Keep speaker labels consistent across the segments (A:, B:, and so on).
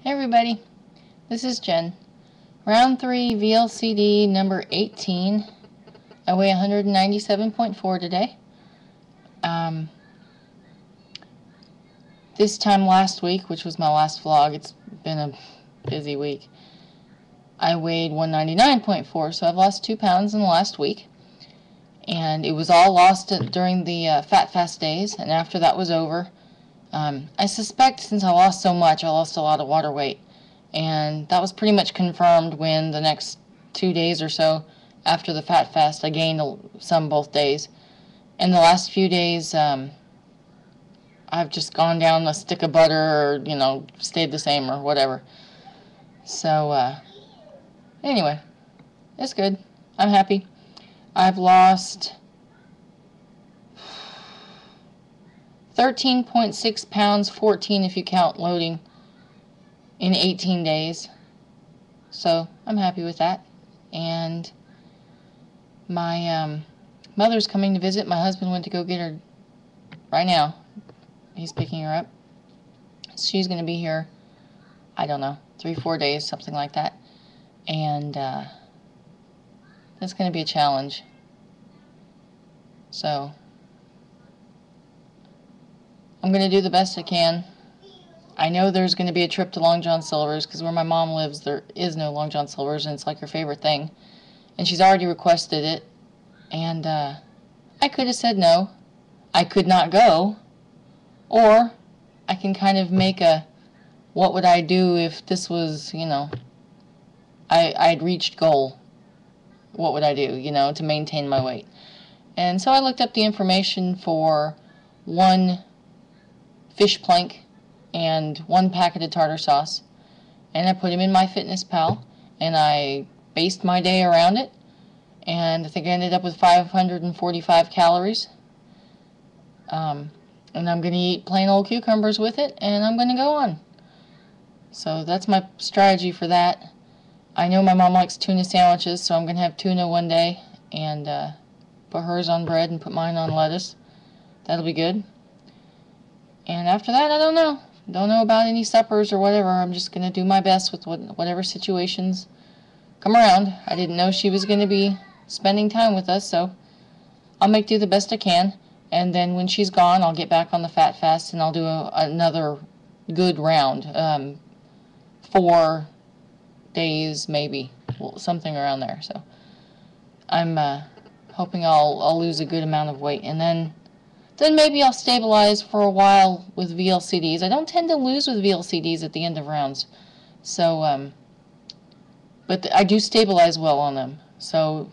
A: Hey everybody, this is Jen. Round 3 VLCD number 18. I weigh 197.4 today. This time last week, which was my last vlog, it's been a busy week, I weighed 199.4, so I've lost 2 pounds in the last week. And it was all lost during the fat fast days, and after that was over, I suspect since I lost so much, I lost a lot of water weight. And that was pretty much confirmed when the next 2 days or so after the fat fast I gained some both days. And the last few days I've just gone down a stick of butter or stayed the same or whatever. So anyway, it's good. I'm happy. I've lost 13.6 pounds, 14 if you count loading, in 18 days. So I'm happy with that. And my mother's coming to visit. My husband went to go get her right now. He's picking her up. She's going to be here, I don't know, 3-4 days, something like that. And that's going to be a challenge. So I'm going to do the best I can. I know there's going to be a trip to Long John Silver's because where my mom lives there is no Long John Silver's, and it's like her favorite thing. And she's already requested it. And I could have said no. I could not go. Or I can kind of make a, what would I do if this was, I'd reached goal. What would I do, to maintain my weight? And so I looked up the information for 1 fish plank and 1 packet of tartar sauce, and I put them in MyFitnessPal, and I based my day around it, and I think I ended up with 545 calories. And I'm going to eat plain old cucumbers with it, and I'm going to go on. So that's my strategy for that. I know my mom likes tuna sandwiches, so I'm going to have tuna one day and put hers on bread and put mine on lettuce. That'll be good. And after that, I don't know. Don't know about any suppers or whatever. I'm just going to do my best with whatever situations come around. I didn't know she was going to be spending time with us, so I'll make do the best I can. And then when she's gone, I'll get back on the fat fast and I'll do another good round. 4 days maybe, something around there. So I'm hoping I'll lose a good amount of weight, and then maybe I'll stabilize for a while with VLCDs. I don't tend to lose with VLCDs at the end of rounds, so but I do stabilize well on them. So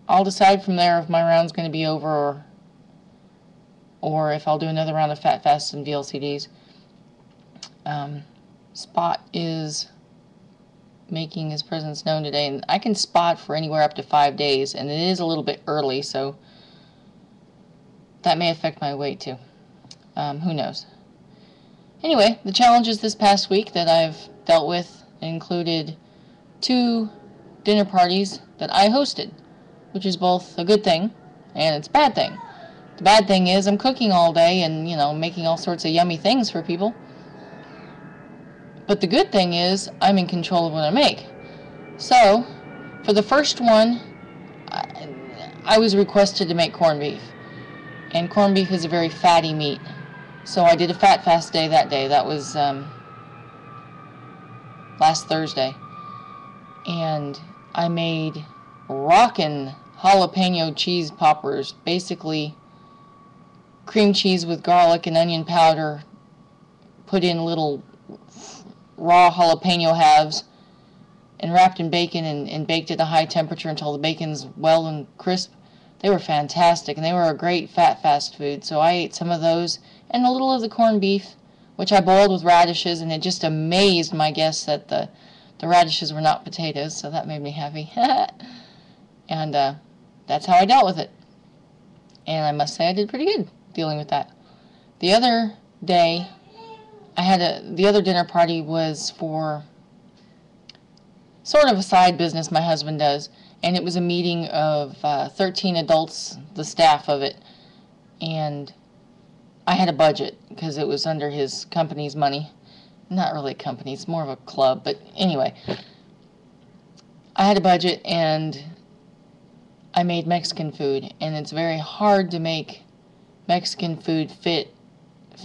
A: I'll decide from there if my round's going to be over or if I'll do another round of fat fasts and VLCDs. Spot is making his presence known today, and I can spot for anywhere up to 5 days, and it is a little bit early, so that may affect my weight too. Who knows? Anyway, the challenges this past week that I've dealt with included 2 dinner parties that I hosted, which is both a good thing and it's a bad thing. The bad thing is I'm cooking all day and, making all sorts of yummy things for people. But the good thing is I'm in control of what I make. So, for the first one, I was requested to make corned beef. And corned beef is a very fatty meat. So I did a fat fast day that day. That was last Thursday. And I made rockin' jalapeno cheese poppers. Basically cream cheese with garlic and onion powder, put in little raw jalapeno halves, and wrapped in bacon and baked at a high temperature until the bacon's well and crisp. They were fantastic, and they were a great fat fast food. So I ate some of those and a little of the corned beef, which I boiled with radishes, and it just amazed my guests that the radishes were not potatoes, so that made me happy. And that's how I dealt with it. And I must say I did pretty good dealing with that. The other day, the other dinner party was for sort of a side business my husband does, and it was a meeting of 13 adults, the staff of it, and I had a budget because it was under his company's money. not really a company, it's more of a club, but anyway, I had a budget and I made Mexican food, and it's very hard to make Mexican food fit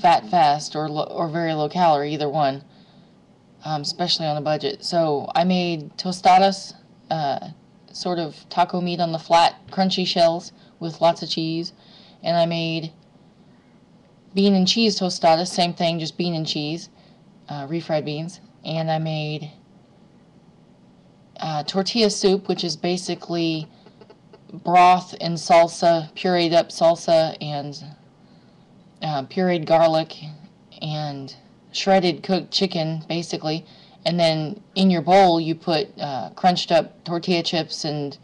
A: fat fast or very low calorie, either one, especially on a budget. So I made tostadas, sort of taco meat on the flat, crunchy shells with lots of cheese, and I made bean and cheese tostadas, same thing, just bean and cheese, refried beans, and I made tortilla soup, which is basically broth and salsa, pureed up salsa and pureed garlic and shredded cooked chicken, basically, and then in your bowl you put crunched up tortilla chips and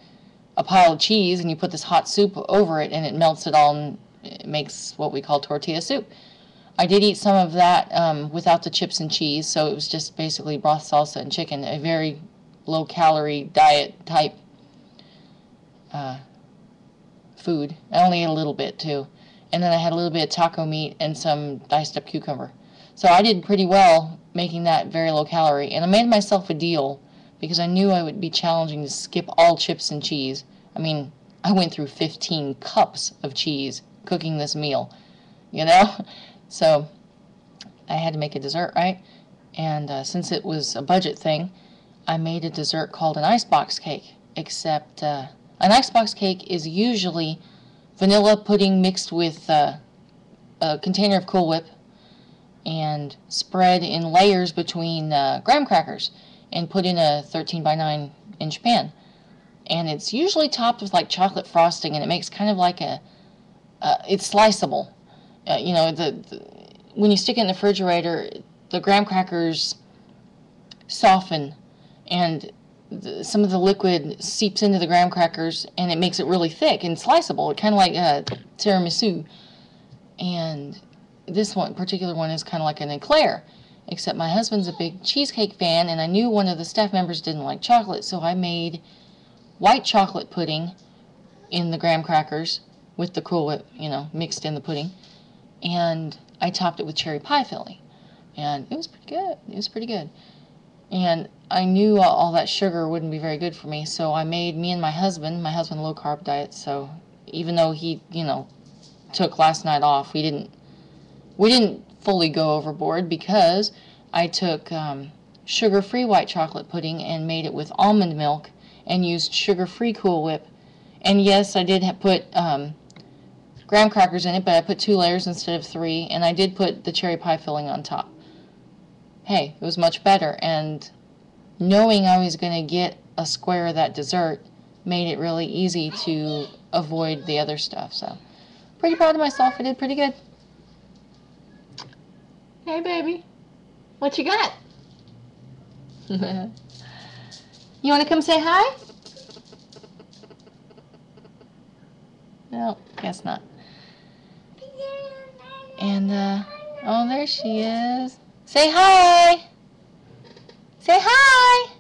A: a pile of cheese, and you put this hot soup over it, and it melts it all and it makes what we call tortilla soup. I did eat some of that without the chips and cheese, so it was just basically broth, salsa, and chicken, a very low-calorie diet type food. I only ate a little bit, too. And then I had a little bit of taco meat and some diced up cucumber. So I did pretty well making that very low-calorie. And I made myself a deal because I knew I would be challenging to skip all chips and cheese. I mean, I went through 15 cups of cheese cooking this meal, you know? So I had to make a dessert, right? And since it was a budget thing, I made a dessert called an icebox cake, except an icebox cake is usually vanilla pudding mixed with a container of Cool Whip and spread in layers between graham crackers and put in a 13 by 9 inch pan. And it's usually topped with like chocolate frosting, and it makes kind of like it's sliceable. You know, when you stick it in the refrigerator, the graham crackers soften, and some of the liquid seeps into the graham crackers, and it makes it really thick and sliceable, kind of like tiramisu. And this particular one is kind of like an eclair, except my husband's a big cheesecake fan, and I knew one of the staff members didn't like chocolate, so I made white chocolate pudding in the graham crackers with the Cool Whip, you know, mixed in the pudding, and I topped it with cherry pie filling, and it was pretty good. It was pretty good. And I knew all that sugar wouldn't be very good for me, so I made me and my husband low carb diet, so even though he, you know, took last night off, we didn't fully go overboard, because I took sugar-free white chocolate pudding and made it with almond milk and used sugar-free Cool Whip. And yes, I did put graham crackers in it, but I put 2 layers instead of 3, and I did put the cherry pie filling on top. Hey, it was much better, and knowing I was going to get a square of that dessert made it really easy to avoid the other stuff. So, pretty proud of myself. I did pretty good. Hey, baby. What you got? You want to come say hi? No, guess not. And, oh, there she is. Say hi! Say hi!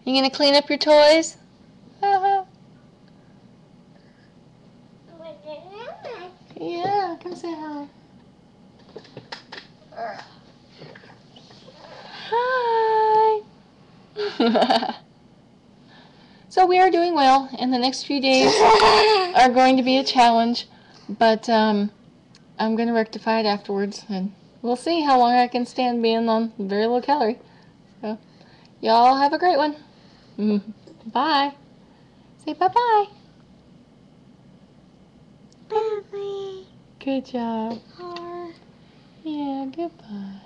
A: You gonna clean up your toys? Yeah, come say hi. Hi! So we are doing well, and the next few days are going to be a challenge, but I'm going to rectify it afterwards, and we'll see how long I can stand being on very low calorie. So, y'all have a great one. Bye. Say bye-bye. Bye-bye. Good job. Yeah, goodbye.